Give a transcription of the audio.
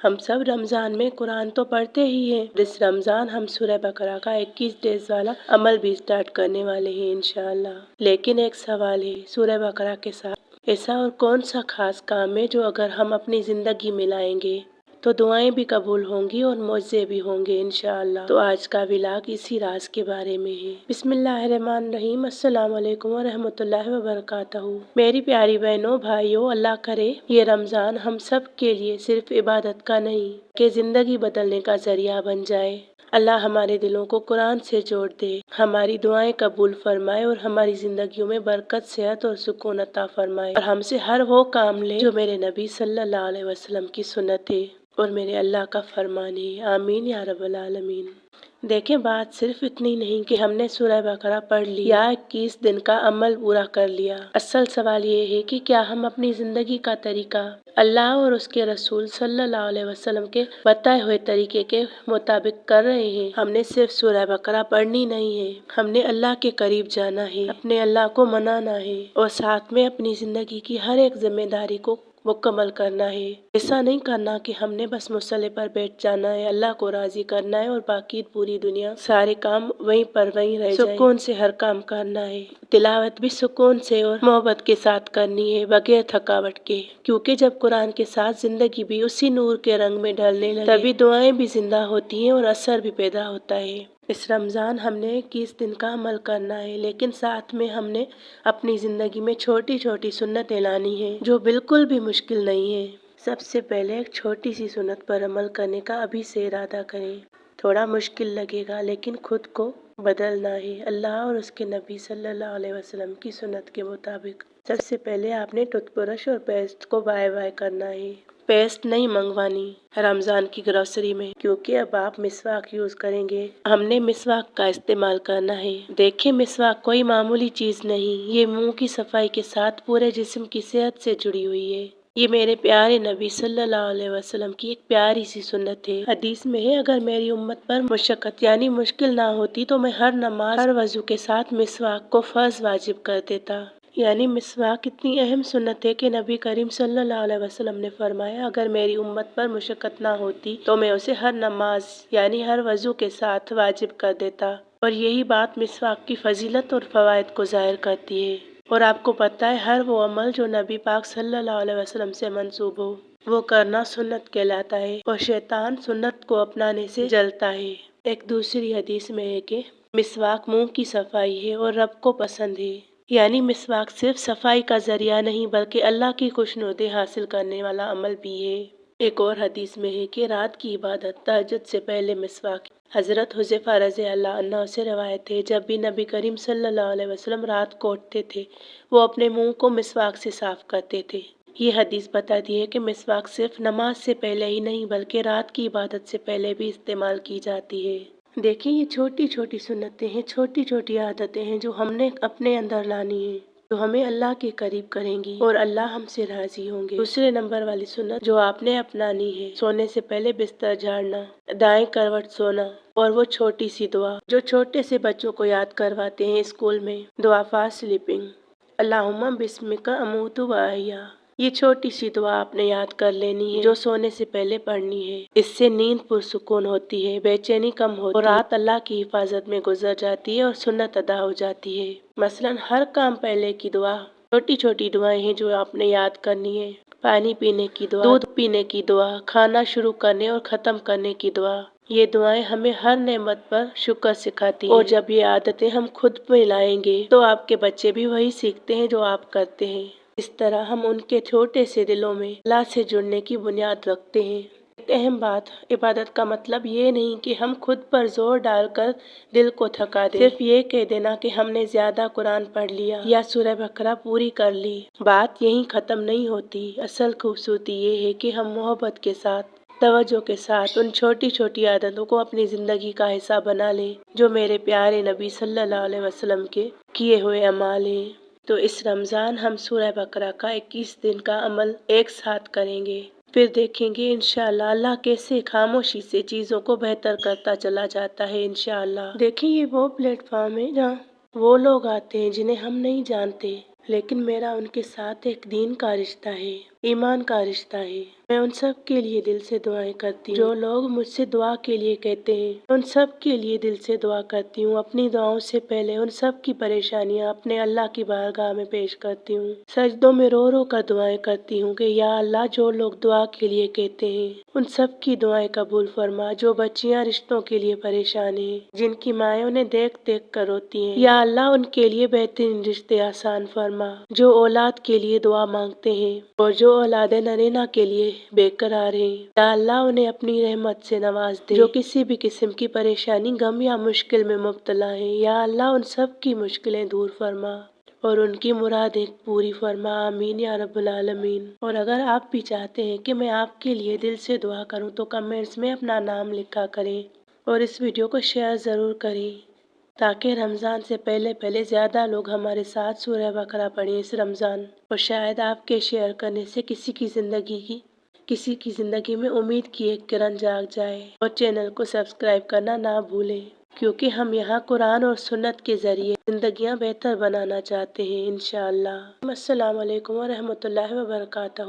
ہم سب رمضان میں قرآن تو پڑھتے ہی ہیں، اس رمضان ہم سورہ بقرہ کا 21 ڈیز والا عمل بھی سٹارٹ کرنے والے ہیں انشاءاللہ۔ لیکن ایک سوال ہے، سورہ بقرہ کے ساتھ ایسا اور کون سا خاص کام ہے جو اگر ہم اپنی زندگی میں لائیں گے تو دعائیں بھی قبول ہوں گی اور معجزے بھی ہوں گے انشاءاللہ۔ تو آج کا ولاگ اسی راز کے بارے میں ہے۔ بسم اللہ الرحمن الرحیم۔ السلام علیکم ورحمۃ اللہ وبرکاتہ۔ میری پیاری بہنوں بھائیوں، اللہ کرے یہ رمضان ہم سب کے لیے صرف عبادت کا نہیں کہ زندگی بدلنے کا ذریعہ بن جائے۔ اللہ ہمارے دلوں کو قرآن سے جوڑ دے، ہماری دعائیں قبول فرمائے اور ہماری زندگیوں میں برکت، صحت اور سکون عطا فرمائے، اور ہم سے ہر وہ کام لے جو میرے نبی صلی اللہ علیہ وسلم کی سنت ہے اور میرے اللہ کا فرمان ہے، آمین یا رب العالمین۔ دیکھیں، بات صرف اتنی نہیں کہ ہم نے سورہ بقرہ پڑھ لی یا 21 دن کا عمل پورا کر لیا۔ اصل سوال یہ ہے کہ کیا ہم اپنی زندگی کا طریقہ اللہ اور اس کے رسول صلی اللہ علیہ وسلم کے بتائے ہوئے طریقے کے مطابق کر رہے ہیں۔ ہم نے صرف سورہ بقرہ پڑھنی نہیں ہے، ہم نے اللہ کے قریب جانا ہے، اپنے اللہ کو منانا ہے اور ساتھ میں اپنی زندگی کی ہر ایک ذمہ داری کو مکمل کرنا ہے۔ ایسا نہیں کرنا کہ ہم نے بس مصلی پر بیٹھ جانا ہے، اللہ کو راضی کرنا ہے اور باقی پوری دنیا سارے کام وہیں پر وہیں رہ جائیں۔ سکون سے ہر کام کرنا ہے، تلاوت بھی سکون سے اور محبت کے ساتھ کرنی ہے، بغیر تھکاوٹ کے، کیونکہ جب قرآن کے ساتھ زندگی بھی اسی نور کے رنگ میں ڈھلنے لگے تبھی دعائیں بھی زندہ ہوتی ہیں اور اثر بھی پیدا ہوتا ہے۔ اس رمضان ہم نے 21 دن کا عمل کرنا ہے، لیکن ساتھ میں ہم نے اپنی زندگی میں چھوٹی چھوٹی سنتیں لانی ہیں جو بالکل بھی مشکل نہیں ہے۔ سب سے پہلے ایک چھوٹی سی سنت پر عمل کرنے کا ابھی سے ارادہ کریں۔ تھوڑا مشکل لگے گا لیکن خود کو بدلنا ہے اللہ اور اس کے نبی صلی اللہ علیہ وسلم کی سنت کے مطابق۔ سب سے پہلے آپ نے ٹوتھ برش اور پیسٹ کو بائے بائے کرنا ہے۔ پیسٹ نہیں منگوانی رمضان کی گروسری میں، کیونکہ اب آپ مسواک یوز کریں گے۔ ہم نے مسواک کا استعمال کرنا ہے۔ دیکھیں، مسواک کوئی معمولی چیز نہیں، یہ منہ کی صفائی کے ساتھ پورے جسم کی صحت سے جڑی ہوئی ہے۔ یہ میرے پیارے نبی صلی اللہ علیہ وسلم کی ایک پیاری سی سنت ہے۔ حدیث میں ہے، اگر میری امت پر مشقت یعنی مشکل نہ ہوتی تو میں ہر نماز، ہر وضو کے ساتھ مسواک کو فرض واجب کر دیتا۔ یعنی مسواک اتنی اہم سنت ہے کہ نبی کریم صلی اللہ علیہ وسلم نے فرمایا، اگر میری امت پر مشقت نہ ہوتی تو میں اسے ہر نماز یعنی ہر وضو کے ساتھ واجب کر دیتا۔ اور یہی بات مسواک کی فضیلت اور فوائد کو ظاہر کرتی ہے۔ اور آپ کو پتہ ہے، ہر وہ عمل جو نبی پاک صلی اللہ علیہ وسلم سے منسوب ہو وہ کرنا سنت کہلاتا ہے، اور شیطان سنت کو اپنانے سے جلتا ہے۔ ایک دوسری حدیث میں ہے کہ مسواک منہ کی صفائی ہے اور رب کو پسند ہے۔ یعنی مسواک صرف صفائی کا ذریعہ نہیں بلکہ اللہ کی خوشنودی حاصل کرنے والا عمل بھی ہے۔ ایک اور حدیث میں ہے کہ رات کی عبادت تہجد سے پہلے مسواک۔ حضرت حذیفہ رضی اللہ عنہ سے روایت ہے، جب بھی نبی کریم صلی اللہ علیہ وسلم رات کو اٹھتے تھے وہ اپنے منہ کو مسواک سے صاف کرتے تھے۔ یہ حدیث بتاتی ہے کہ مسواک صرف نماز سے پہلے ہی نہیں بلکہ رات کی عبادت سے پہلے بھی استعمال کی جاتی ہے۔ دیکھیں، یہ چھوٹی چھوٹی سنتیں ہیں، چھوٹی چھوٹی عادتیں ہیں جو ہم نے اپنے اندر لانی ہے، جو ہمیں اللہ کے قریب کریں گی اور اللہ ہم سے راضی ہوں گے۔ دوسرے نمبر والی سنت جو آپ نے اپنانی ہے، سونے سے پہلے بستر جھاڑنا، دائیں کروٹ سونا، اور وہ چھوٹی سی دعا جو چھوٹے سے بچوں کو یاد کرواتے ہیں اسکول میں، دعا فار سلیپنگ، اللہم بسمک اموت و احیا۔ یہ چھوٹی سی دعا آپ نے یاد کر لینی ہے جو سونے سے پہلے پڑھنی ہے۔ اس سے نیند پرسکون ہوتی ہے، بے چینی کم ہوتی ہے اور رات اللہ کی حفاظت میں گزر جاتی ہے اور سنت ادا ہو جاتی ہے۔ مثلاً ہر کام پہلے کی دعا، چھوٹی چھوٹی دعائیں ہیں جو آپ نے یاد کرنی ہے۔ پانی پینے کی دعا، دودھ پینے کی دعا، کھانا شروع کرنے اور ختم کرنے کی دعا۔ یہ دعائیں ہمیں ہر نعمت پر شکر سکھاتی ہیں، اور جب یہ عادتیں ہم خود میں لائیں گے تو آپ کے بچے بھی وہی سیکھتے ہیں جو آپ کرتے ہیں۔ اس طرح ہم ان کے چھوٹے سے دلوں میں اللہ سے جڑنے کی بنیاد رکھتے ہیں۔ ایک اہم بات، عبادت کا مطلب یہ نہیں کہ ہم خود پر زور ڈال کر دل کو تھکا دیں، صرف یہ کہہ دینا کہ ہم نے زیادہ قرآن پڑھ لیا یا سورہ بقرہ پوری کر لی۔ بات یہیں ختم نہیں ہوتی۔ اصل خوبصورتی یہ ہے کہ ہم محبت کے ساتھ، توجہ کے ساتھ ان چھوٹی چھوٹی عادتوں کو اپنی زندگی کا حصہ بنا لیں جو میرے پیارے نبی صلی اللہ علیہ وسلم کے کیے ہوئے اعمال ہیں۔ تو اس رمضان ہم سورہ بقرہ کا 21 دن کا عمل ایک ساتھ کریں گے، پھر دیکھیں گے انشاءاللہ اللہ کیسے خاموشی سے چیزوں کو بہتر کرتا چلا جاتا ہے انشاءاللہ۔ دیکھیں، یہ وہ پلیٹ فارم ہے جہاں وہ لوگ آتے ہیں جنہیں ہم نہیں جانتے، لیکن میرا ان کے ساتھ ایک دین کا رشتہ ہے۔ ایمان کا رشتہ ہے۔ میں ان سب کے لیے دل سے دعائیں کرتی ہوں جو لوگ مجھ سے دعا کے لیے کہتے ہیں، ان سب کے لیے دل سے دعا کرتی ہوں۔ اپنی دعاؤں سے پہلے ان سب کی پریشانیاں اپنے اللہ کی بارگاہ میں پیش کرتی ہوں۔ سجدوں میں رو رو کر دعائیں کرتی ہوں کہ یا اللہ، جو لوگ دعا کے لیے کہتے ہیں ان سب کی دعائیں قبول فرما۔ جو بچیاں رشتوں کے لیے پریشان ہیں، جن کی مائیں انہیں دیکھ دیکھ کر روتی ہیں، یا اللہ ان کے لیے بہترین رشتے آسان فرما۔ جو اولاد کے لیے دعا مانگتے ہیں اور جو اولاد نرینہ کے لیے بے قرار ہیں، یا اللہ انہیں اپنی رحمت سے نواز دے۔ جو کسی بھی قسم کی پریشانی، غم یا مشکل میں مبتلا ہیں، یا اللہ ان سب کی مشکلیں دور فرما اور ان کی مرادیں پوری فرما۔ آمین یا رب العالمین۔ اور اگر آپ بھی چاہتے ہیں کہ میں آپ کے لیے دل سے دعا کروں تو کمنٹس میں اپنا نام لکھا کریں اور اس ویڈیو کو شیئر ضرور کریں تاکہ رمضان سے پہلے زیادہ لوگ ہمارے ساتھ سورہ بقرہ پڑھیں اس رمضان، اور شاید آپ کے شیئر کرنے سے کسی کی زندگی میں امید کی ایک کرن جاگ جائے۔ اور چینل کو سبسکرائب کرنا نہ بھولیں، کیونکہ ہم یہاں قرآن اور سنت کے ذریعے زندگیاں بہتر بنانا چاہتے ہیں انشاءاللہ۔ السلام علیکم ورحمۃ اللہ وبرکاتہ۔